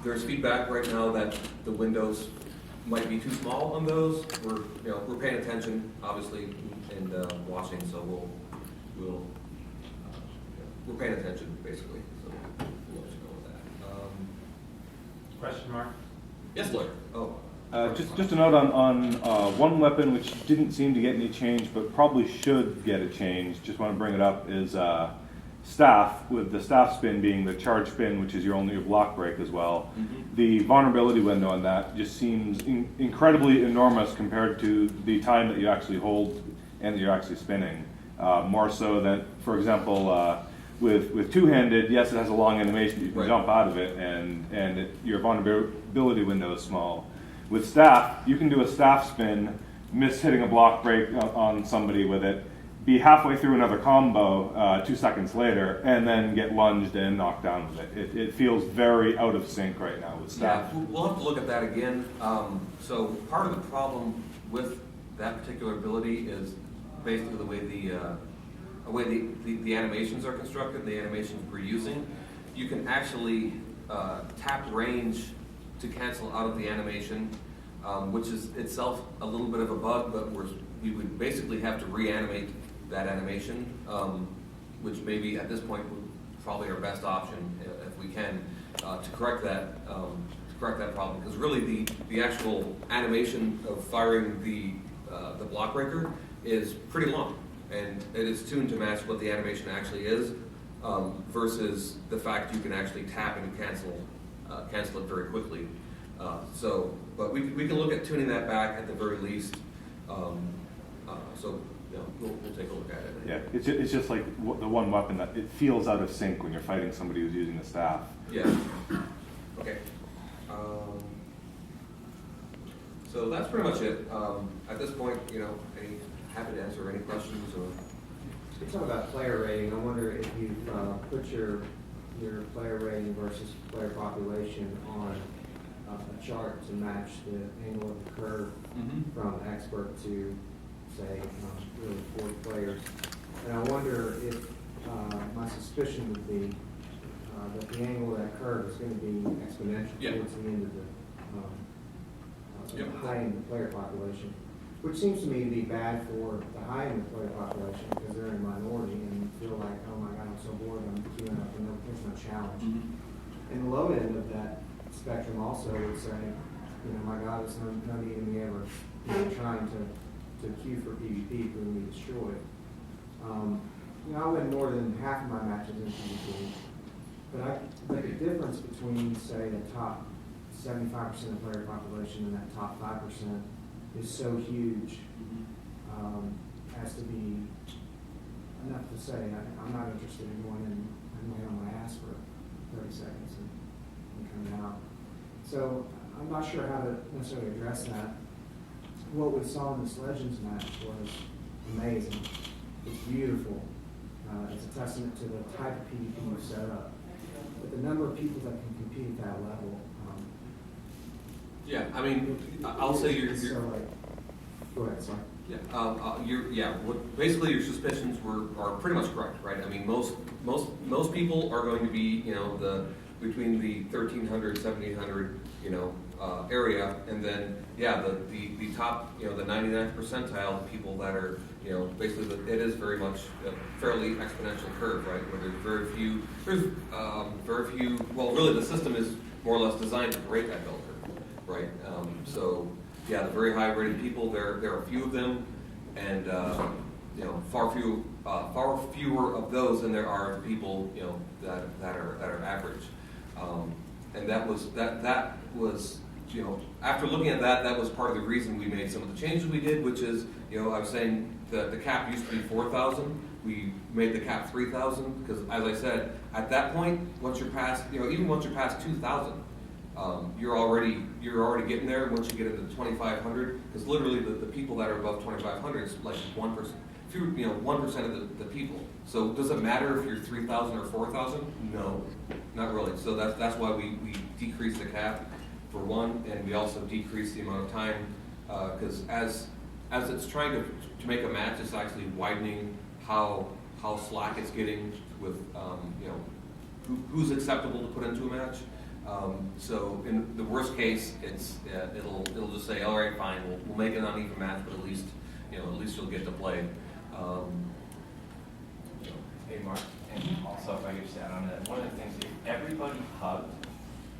There's feedback right now that the windows might be too small on those. We're paying attention, obviously, and watching, so we're paying attention basically. So we'll let you know with that. Question mark? Yes, Lawyer. Oh. Just a note on one weapon which didn't seem to get any change, but probably should get a change. Just want to bring it up is staff, with the staff spin being the charge spin, which is your only block break as well. Mm-hmm. The vulnerability window on that just seems incredibly enormous compared to the time that you actually hold and that you're actually spinning. More so than, for example, with two-handed, yes, it has a long animation, you can jump out of it, and your vulnerability window is small. With staff, you can do a staff spin, miss hitting a block break on somebody with it, be halfway through another combo 2 seconds later, and then get lunged and knocked down with it. It feels very out of sync right now with staff. Yeah, we'll have to look at that again. So part of the problem with that particular ability is basically the way the animations are constructed, the animations we're using. You can actually tap range to cancel out of the animation, which is itself a little bit of a bug, but we would basically have to reanimate that animation, which maybe at this point would probably our best option if we can to correct that problem. Because really the actual animation of firing the block breaker is pretty long, and it is tuned to match what the animation actually is, versus the fact you can actually tap and cancel it very quickly. But we can look at tuning that back at the very least. We'll take a look at it. Yeah, it's just like the one weapon that it feels out of sync when you're fighting somebody who's using a staff. Yeah. Okay. So that's pretty much it. At this point, happy to answer any questions or. You're talking about player rating. I wonder if you've put your player rating versus player population on a chart to match the angle of the curve from expert to, say, really 40 players. And I wonder if my suspicion would be that the angle of that curve is going to be exponential towards the end of the high end of the player population, which seems to me to be bad for the high end of the player population because they're in a minority and feel like, oh my God, I'm so bored, I'm queuing up and there's no challenge. And the low end of that spectrum also would say, my God, it's no need of me ever trying to queue for PvP when we destroy it. I win more than half of my matches in PvP, but the difference between, say, the top 75% of the player population and that top 5% is so huge as to be enough to say I'm not interested in going in and laying on my ass for 30 seconds and coming out. So I'm not sure how to necessarily address that. What we saw in this Legends match was amazing. It's beautiful. It's a testament to the type of PvP you set up. But the number of people that can compete at that level. Yeah, I mean, I'll say you're so like, go ahead, sorry. Yeah, basically your suspicions are pretty much correct, right? I mean, most people are going to be, between the 1,300, 1,700, area, and then, the top, the 99th percentile people that are, basically, it is very much a fairly exponential curve, right? Where there's very few, well, really the system is more or less designed to break that bell curve, right? The very high rated people, there are a few of them, and far fewer of those than there are people that are average. And that was after looking at that was part of the reason we made some of the changes we did, which is I was saying the cap used to be 4,000. We made the cap 3,000 because, as I said, at that point, once you're past even once you're past 2,000. You're already getting there once you get into 2,500, because literally the people that are above 2,500 is like 1%, 1% of the people. So does it matter if you're 3,000 or 4,000? No, not really. So that's why we decreased the cap for one, and we also decreased the amount of time because as it's trying to make a match, it's actually widening how slack it's getting with who's acceptable to put into a match. So in the worst case, it'll just say, all right, fine, we'll make an uneven match, but at least you'll get to play. Hey Mark, and also if I could just add on that, one of the things, if everybody hugged,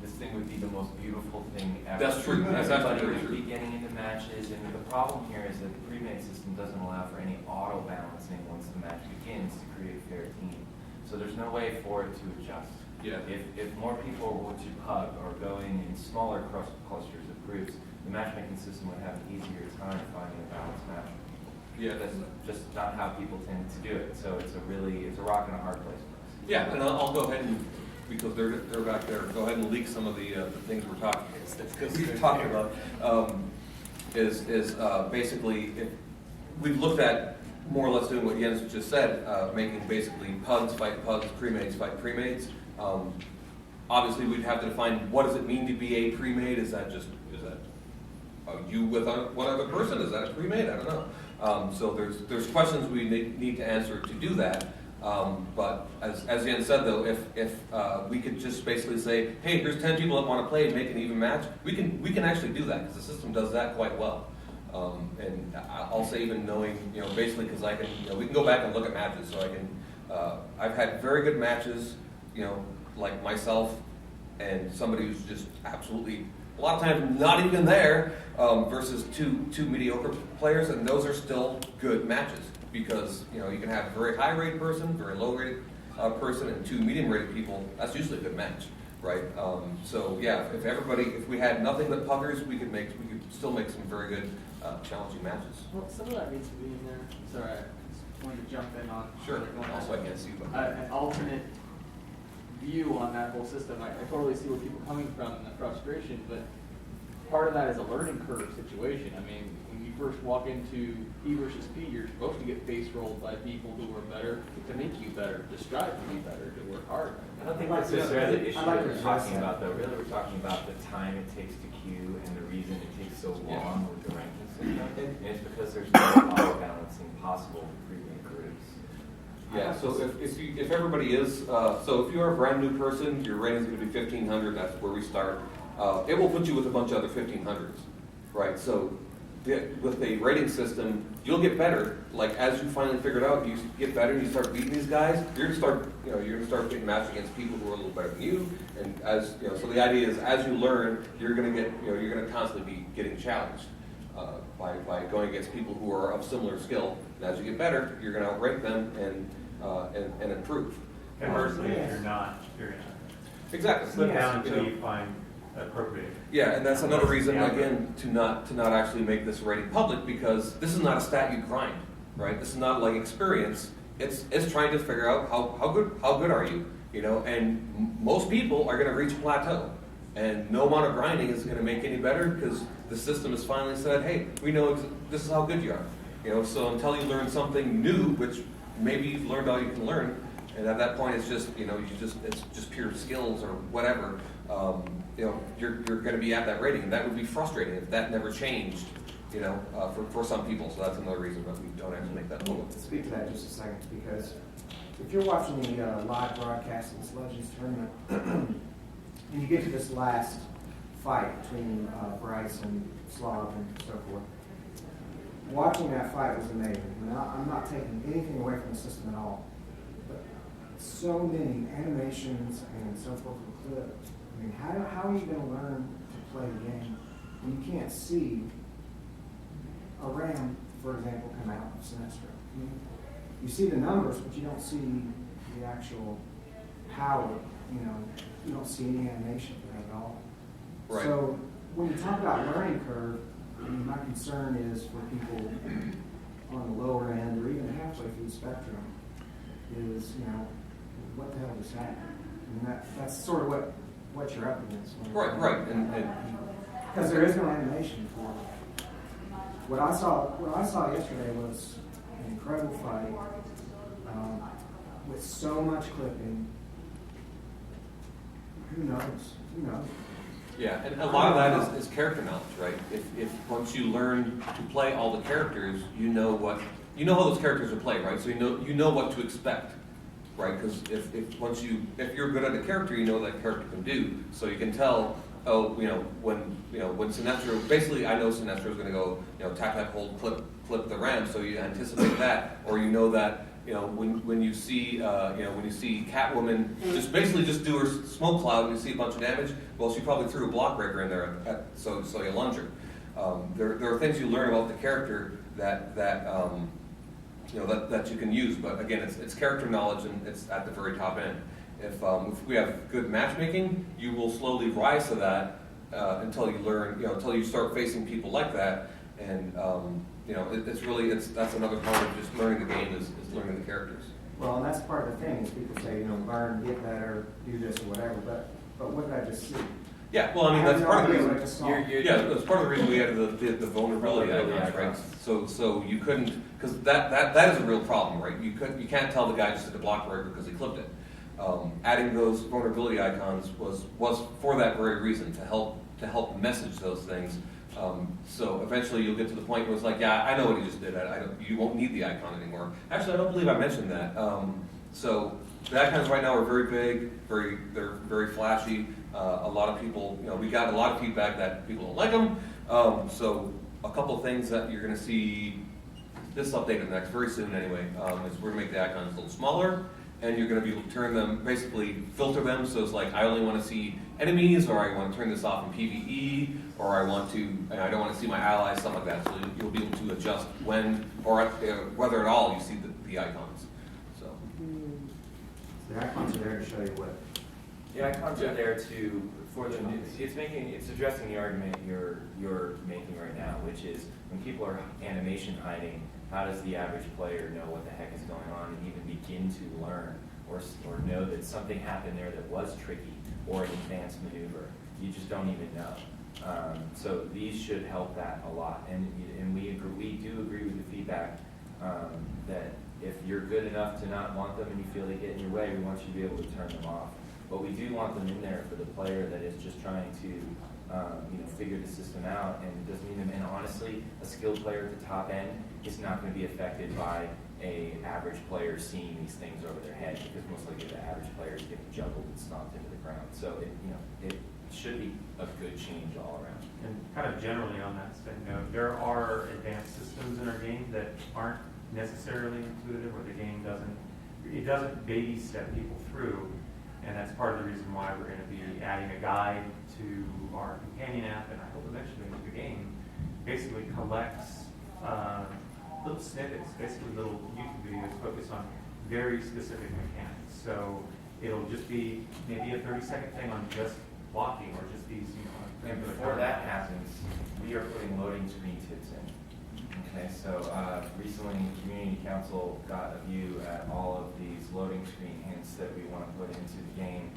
this thing would be the most beautiful thing ever. That's true. That's Everybody absolutely would true. be getting into matches, and the problem here is that the pre-made system doesn't allow for any auto balancing once the match begins to create a fair team. So there's no way for it to adjust. Yeah. If more people were to hug or going in smaller clusters of groups, the matchmaking system would have an easier time finding a balanced match. Yeah, That's just not how people tend to do it. So it's a rock and a hard place for us. Yeah, and I'll go ahead and, because they're back there, go ahead and leak some of the things we're talking about. Is basically, we've looked at more or less doing what Jens just said, making basically pugs fight pugs, premades fight premades. Obviously, we'd have to define what does it mean to be a premade. Is that you with one other person? Is that a premade? I don't know. So there's questions we need to answer to do that. But as Jens said, though, if we could just basically say, hey, here's 10 people that want to play and make an even match, we can actually do that because the system does that quite well. And I'll say even knowing, basically because I can, we can go back and look at matches. So I can, I've had very good matches, like myself and somebody who's just absolutely, a lot of times not even there, versus two mediocre players, and those are still good matches because, you can have a very high rated person, very low rated person, and two medium rated people. That's usually a good match, right? So yeah, if we had nothing but puggers, we could still make some very good challenging matches. Well, some of that needs to be in there. Sorry, I just wanted to jump in on. Sure. Also, I can't see you. An alternate view on that whole system. I totally see where people are coming from and the frustration, but part of that is a learning curve situation. I mean, when you first walk into E versus P, you're supposed to get face rolled by people who are better to make you better, to strive to be better, to work hard. I don't think that's necessarily the issue that we're talking about, though. Really, we're talking about the time it takes to queue and the reason it takes so long with the ranking system. And it's because there's no auto balancing possible with pre-made groups. Yeah, so if everybody is, so if you're a brand new person, your rating is going to be 1,500, that's where we start. It will put you with a bunch of other 1,500s, right? So with the rating system, you'll get better. Like as you finally figure it out, you get better and you start beating these guys, you're gonna start getting matched against people who are a little better than you. And so the idea is as you learn, you're gonna constantly be getting challenged by going against people who are of similar skill. And as you get better, you're gonna outrank them and improve. Conversely, if you're not, you're gonna Exactly. slip down until you find appropriate. Yeah, and that's another reason, again, to not actually make this rating public, because this is not a stat you grind, right? This is not like experience. It's trying to figure out how good are you, and most people are going to reach a plateau, And no amount of grinding is going to make any better because the system has finally said, hey, we know this is how good you are. You know, so until you learn something new, which maybe you've learned all you can learn, and at that point it's just, you know, it's just pure skills or whatever. You know, you're going to be at that rating, and that would be frustrating if that never changed. You know, for some people, so that's another reason that we don't actually make that public. Speak to that just a second, because if you're watching the live broadcast of this Legends tournament, and you get to this last fight between Bryce and Slav and so forth, watching that fight was amazing. I mean, I'm not taking anything away from the system at all, but so many animations and so forth with the clip. I mean, how are you going to learn to play the game when you can't see a ram, for example, come out of Sinestro? I mean, you see the numbers, but you don't see the actual power. You know, you don't see any animation for that at all. Right. So when you talk about learning curve, I mean, my concern is for people on the lower end or even halfway through the spectrum is, you know, what the hell just happened? I mean, that's sort of what you're up against. Right, and because there is no animation for it. What I saw yesterday was an incredible fight with so much clipping. Who knows? Who knows? yeah, and a lot of that is character knowledge, right? If once you learn to play all the characters, you know how those characters are played, right? So you know what to expect, right? Because if you're good at a character, you know what that character can do, so you can tell. Oh, when Sinestro, basically I know Sinestro is going to go, tap, hold, clip the ram, so you anticipate that, or you know that, when you see Catwoman just do her smoke cloud and you see a bunch of damage, well, she probably threw a block breaker in there, so you lunge her. There are things you learn about the character that you can use, but again, it's character knowledge and it's at the very top end. If we have good matchmaking, you will slowly rise to that until you learn, until you start facing people like that. And that's another part of just learning the game is learning the characters. Well, and that's part of the thing is people say, learn, get better, do this or whatever. But what did I just see? Yeah, well, I mean, that's part of the reason. That's part of the reason we had the vulnerability icons, right? So you couldn't, because that is a real problem, right? You can't tell the guy just hit the block breaker because he clipped it. Adding those vulnerability icons was for that very reason, to help message those things. So eventually you'll get to the point where it's like, yeah, I know what he just did. You won't need the icon anymore. Actually, I don't believe I mentioned that. So the icons right now are very big, they're very flashy. A lot of people, we got a lot of feedback that people don't like them. So a couple of things that you're going to see this updated next very soon anyway, is we're going to make the icons a little smaller. And you're going to be able to turn them, basically filter them, so it's like I only want to see enemies, or I want to turn this off in PvE, or I don't want to see my allies, stuff like that. So you'll be able to adjust when, or whether at all you see the icons. So The icons are there to show you what. The icons are there for the new. It's addressing the argument you're making right now, which is when people are animation hiding, how does the average player know what the heck is going on and even begin to learn or know that something happened there that was tricky or an advanced maneuver? You just don't even know. So these should help that a lot. And we do agree with the feedback that if you're good enough to not want them and you feel they get in your way, we want you to be able to turn them off. But we do want them in there for the player that is just trying to figure the system out and doesn't need them. And honestly, a skilled player at the top end is not going to be affected by a average player seeing these things over their head, because most likely the average player is getting juggled and stomped into the ground. So it should be a good change all around. And kind of generally on that note, there are advanced systems in our game that aren't necessarily intuitive, or the game doesn't baby step people through. And that's part of the reason why we're going to be adding a guide to our companion app, and I hope eventually into the game. Basically collects little snippets, basically little YouTube videos focused on very specific mechanics. So it'll just be maybe a 30-second thing on just blocking, or just these, And before that happens, we are putting loading screen tips in. Okay, so recently Community Council got a view at all of these loading screen hints that we want to put into the game.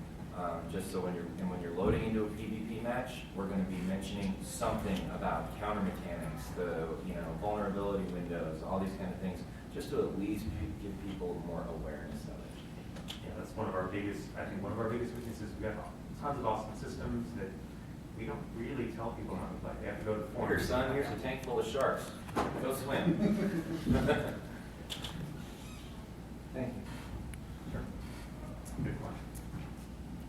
just so when you're loading into a PvP match, we're going to be mentioning something about counter mechanics, the vulnerability windows, all these kind of things, just to at least give people more awareness of it. Yeah, that's one of our biggest, I think one of our biggest weaknesses. We got tons of awesome systems that we don't really tell people how to play. They have to go to the Here, forums. son, here's a tank full of sharks. Go swim. Thank you. Sure. Good question.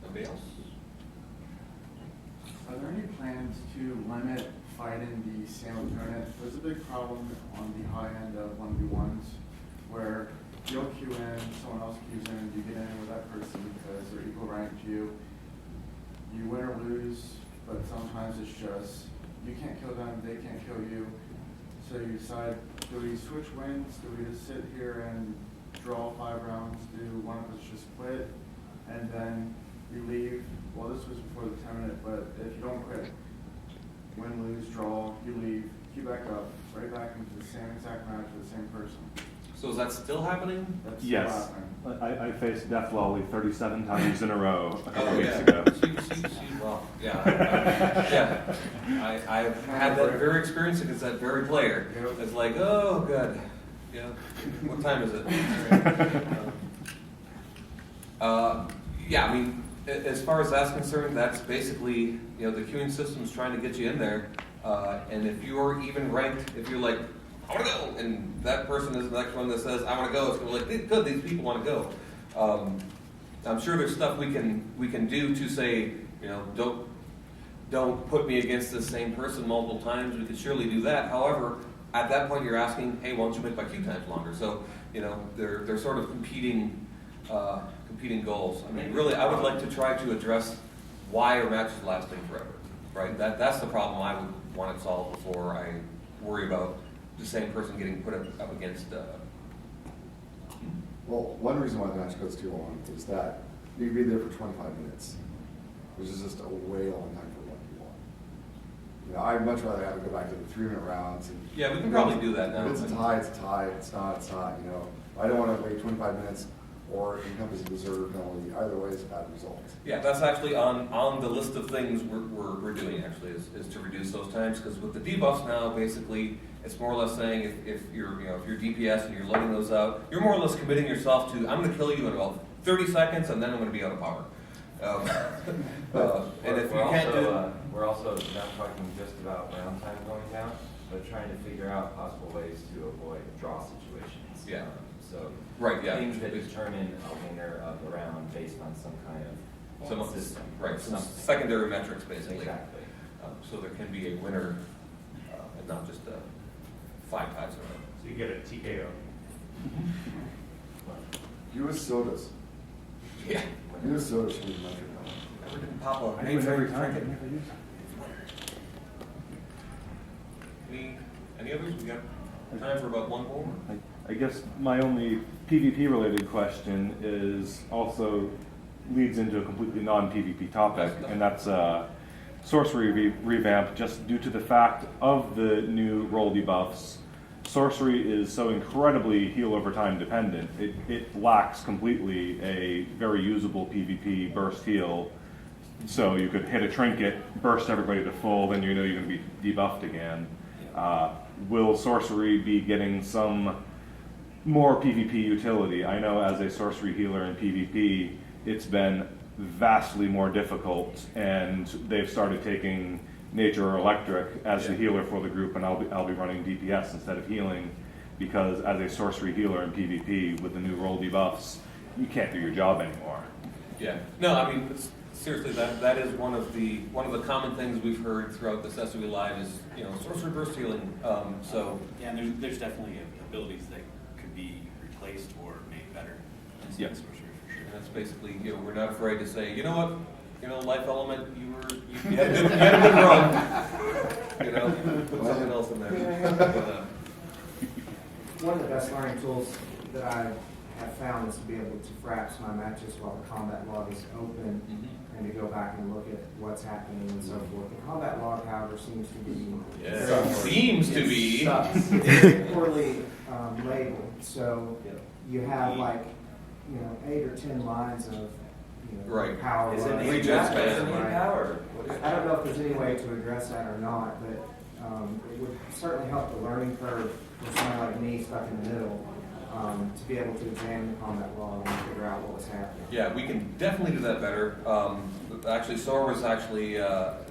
Anybody else? Are there any plans to limit fighting the same opponent? There's a big problem on the high end of 1v1s where you'll queue in, someone else queues in, you get in with that person because they're equal rank to you. You win or lose, but sometimes it's just, you can't kill them, they can't kill you. So you decide, do we switch wins? Do we just sit here and draw 5 rounds? Do one of us just quit? And then you leave. Well, this was before the tournament, but if you don't quit, win, lose, draw, you leave, queue back up, right back into the same exact match with the same person. So is that still happening? That's the Yes, last one. I faced Death Lolly 37 times in a row a couple Oh, weeks yeah. ago. Well, yeah. I've had that very experience against that very player. It's like, oh, good. Yeah. What time is it? Yeah, I mean, as far as that's concerned, that's basically, the queuing system's trying to get you in there. And if you're even ranked, if you're like, I want to go, and that person is the next one that says, I want to go, it's going to be like, good, these people want to go. I'm sure there's stuff we can do to say, don't put me against the same person multiple times. We could surely do that. However, at that point, you're asking, hey, why don't you make my queue times longer? So, they're sort of competing goals. I mean, really, I would like to try to address why are matches lasting forever, right? That's the problem I would want to solve before I worry about the same person getting put up against. Well, one reason why the match goes too long is that you can be there for 25 minutes, which is just a way long time for 1v1. I'd much rather have it go back to the 3-minute rounds. And Yeah, we can probably do that now. If it's a tie, it's a tie. It's not, it's not. I don't want to wait 25 minutes or encompass a deserved penalty. Either way, it's a bad result. Yeah, that's actually on the list of things we're doing actually is to reduce those times, because with the debuffs now, basically it's more or less saying if you're DPS and you're loading those out, you're more or less committing yourself to, I'm going to kill you in about 30 seconds and then I'm going to be out of power. And if you can't do, we're also not talking just about round time going down, but trying to figure out possible ways to avoid draw situations. Yeah. So right, yeah. things that determine a winner of the round based on some kind of system. Right, some something. secondary metrics basically. Exactly. So there can be a winner and not just 5 times in a row. So you get a TKO. US sodas. Yeah. US sodas should be the metric. Never didn't pop up. I do it every time. Any others? We got time for about one more. I guess my only PvP related question is also leads into a completely non-PvP topic, and that's sorcery revamp. Just due to the fact of the new role debuffs, sorcery is so incredibly heal over time dependent. It lacks completely a very usable PvP burst heal. So you could hit a trinket, burst everybody to full, then you're going to be debuffed again. Will sorcery be getting some more PvP utility? I know as a sorcery healer in PvP, it's been vastly more difficult, and they've started taking nature or electric as the healer for the group, and I'll be running DPS instead of healing, because as a sorcery healer in PvP with the new role debuffs, you can't do your job anymore. Yeah. No, I mean, seriously, that is one of the common things we've heard throughout this SOE Live is, sorcery burst healing. Yeah, and there's definitely abilities that could be replaced or made better. Yeah. Sorcery for sure. And that's basically, we're not afraid to say, you know what, life element, you had a good run. Put something else in there. One of the best learning tools that I have found is to be able to fraps my matches while the combat log is open, and to go back and look at what's happening and so forth. The combat log, however, seems to be It's very poorly labeled. So you have 8 or 10 lines of you know, Right. power. Is it was. the Regen adjustment span. in power? I don't know if there's any way to address that or not, but it would certainly help the learning curve for someone like me stuck in the middle to be able to examine the combat log and figure out what was happening. Yeah, we can definitely do that better. Actually, SOE was actually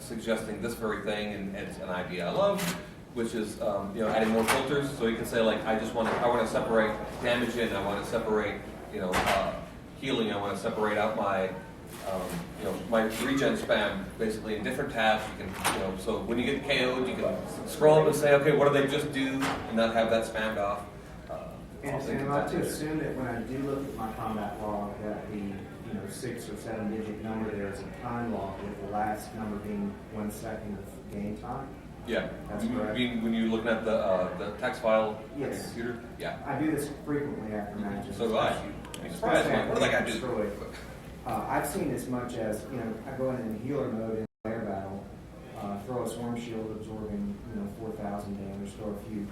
suggesting this very thing, and it's an idea I love, which is you know, adding more filters. So you can say like, I want to separate damage in, I want to separate, you know, healing, I want to separate out my you know, my regen spam basically in different tabs. You can, you know, so when you get KO'd, you can scroll up and say, okay, what do they just do, and not have that spammed off. And I like to assume that when I do look at my combat log, that the 6 or 7 digit number there is a time log, with the last number being 1 second of game time. Yeah, That's you correct. mean when you're looking at the text file on your Yes. computer? Yeah. I do this frequently after matches. So do I. You'd be surprised, like, what do they got to do? Destroyed. I've seen as much as, I go in healer mode in air battle, throw a swarm shield absorbing, 4,000 damage, throw a few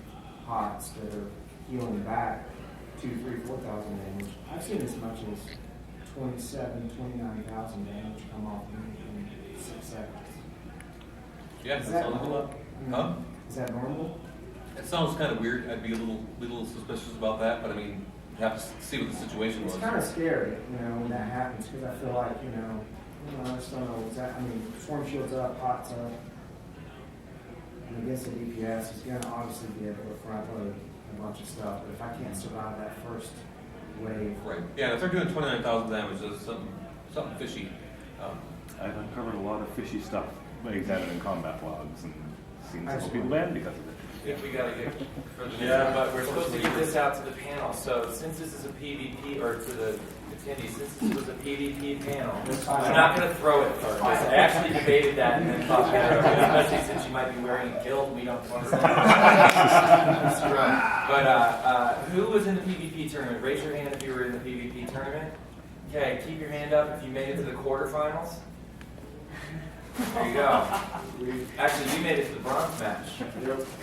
pots that are healing back 2,000, 3,000, 4,000 damage. I've seen as much as 27,000, 29,000 damage come off in 6 seconds. Yeah, Is that that sounds like a lot. normal? Huh? Is that normal? It sounds kind of weird. I'd be a little suspicious about that, but I mean, you have to see what the situation was. It's kind of scary, when that happens, because I feel like, I just don't know exactly. I mean, swarm shields up, pots up. And against the DPS, he's going to obviously be able to front load a bunch of stuff. But if I can't survive that first wave, Right. Yeah, if they're doing 29,000 damage, there's something fishy. I've uncovered a lot of fishy stuff by examining combat logs and seen That's several people right. banned because of it. I think we gotta get further. Yeah. But we're supposed to get this out to the panel, so since this is a PvP, or to the attendees, since this was a PvP panel, I'm not gonna throw it first. I actually debated that and then thought better of it, especially since you might be wearing a kilt, we don't want to see that. But, who was in the PvP tournament? Raise your hand if you were in the PvP tournament. Okay, keep your hand up if you made it to the quarterfinals. There you go. Actually, we made it to the bronze match.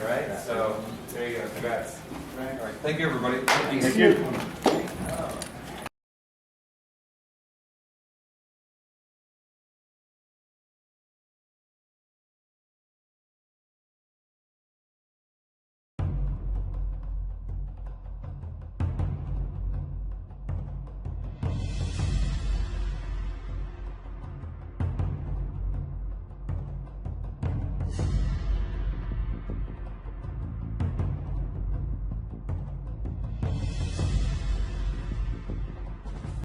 Right? So, there you go. Congrats. All right. Thank you, everybody. Thank you.